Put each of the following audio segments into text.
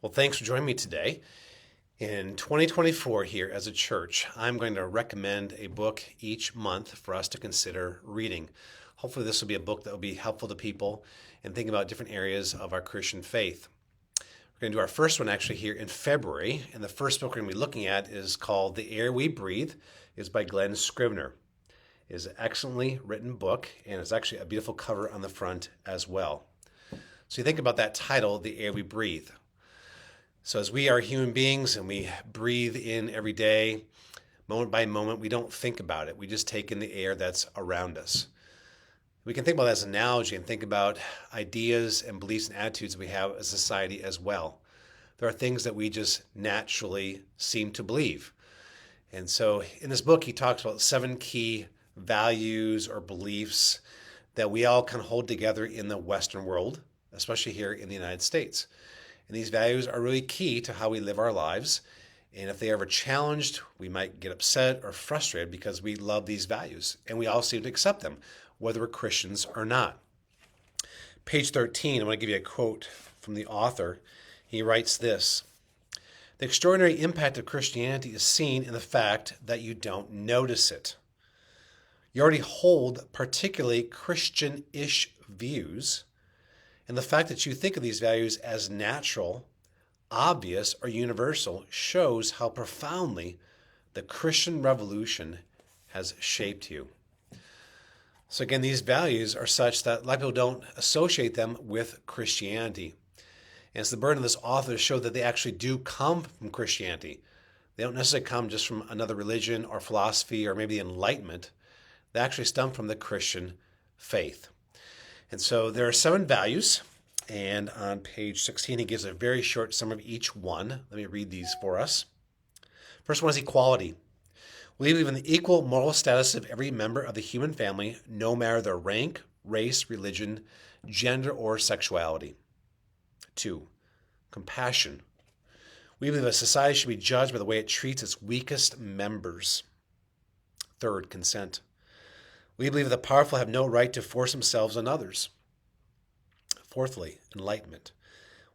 Well, thanks for joining me today. In 2024 here as a church, I'm going to recommend a book each month for us to consider reading. Hopefully this will be a book that will be helpful to people and think about different areas of our Christian faith. We're going to do our first one actually here in February, and the first book we're going to be looking at is called The Air We Breathe. It's by Glen Scrivener. It is an excellently written book, and it's actually a beautiful cover on the front as well. So you think about that title, The Air We Breathe. So as we are human beings and we breathe in every day, moment by moment, we don't think about it. We just take in the air that's around us. We can think about that as an analogy and think about ideas and beliefs and attitudes we have as a society as well. There are things that we just naturally seem to believe. And so in this book, he talks about 7 key values or beliefs that we all kind of hold together in the Western world, especially here in the United States. And these values are really key to how we live our lives. And if they are ever challenged, we might get upset or frustrated because we love these values and we all seem to accept them, whether we're Christians or not. Page 13, I want to give you a quote from the author. He writes this: "The extraordinary impact of Christianity is seen in the fact that you don't notice it. You already hold particularly Christian-ish views, and the fact that you think of these values as natural, obvious, or universal shows how profoundly the Christian revolution has shaped you." So again, these values are such that a lot of people don't associate them with Christianity. And it's the burden of this author to show that they actually do come from Christianity. They don't necessarily come just from another religion or philosophy or maybe the Enlightenment. They actually stem from the Christian faith. And so there are 7 values, and on page 16, he gives a very short summary of each one. Let me read these for us. First one is equality. We believe in the equal moral status of every member of the human family, no matter their rank, race, religion, gender, or sexuality. 2, compassion. We believe a society should be judged by the way it treats its weakest members. 3rd, consent. We believe the powerful have no right to force themselves on others. 4thly, enlightenment.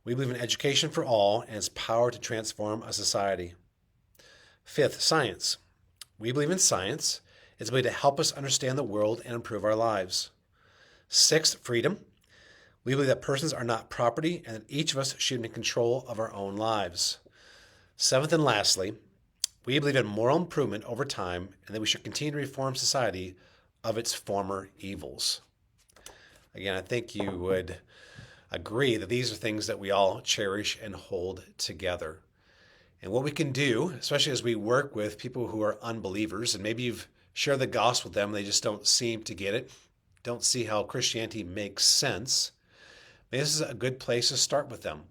We believe in education for all and its power to transform a society. 5th, science. We believe in science. It's a way to help us understand the world and improve our lives. 6th, freedom. We believe that persons are not property and that each of us should be in control of our own lives. 7th and lastly, we believe in moral improvement over time and that we should continue to reform society of its former evils. Again, I think you would agree that these are things that we all cherish and hold together. And what we can do, especially as we work with people who are unbelievers, and maybe you've shared the gospel with them, they just don't seem to get it, don't see how Christianity makes sense, maybe this is a good place to start with them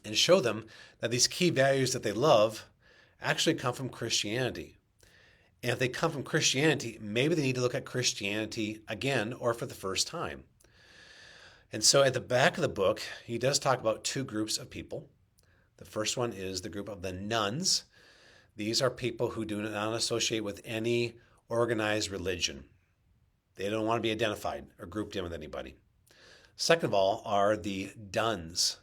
and show them that these key values that they love actually come from Christianity. And if they come from Christianity, maybe they need to look at Christianity again or for the first time. And so at the back of the book, he does talk about 2 groups of people. The first one is the group of the nones. These are people who do not associate with any organized religion. They don't want to be identified or grouped in with anybody. Second of all are the dones.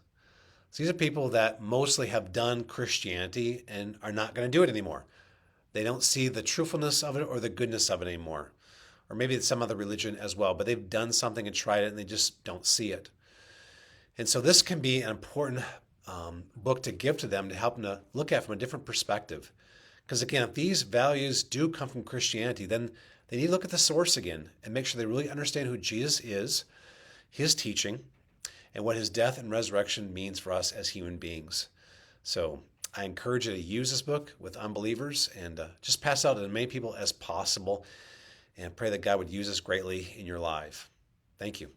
So these are people that mostly have done Christianity and are not going to do it anymore. They don't see the truthfulness of it or the goodness of it anymore. Or maybe it's some other religion as well, but they've done something and tried it and they just don't see it. And so this can be an important book to give to them to help them to look at it from a different perspective. Because again, if these values do come from Christianity, then they need to look at the source again and make sure they really understand who Jesus is, his teaching, and what his death and resurrection means for us as human beings. So I encourage you to use this book with unbelievers and just pass it out to as many people as possible and pray that God would use this greatly in your life. Thank you.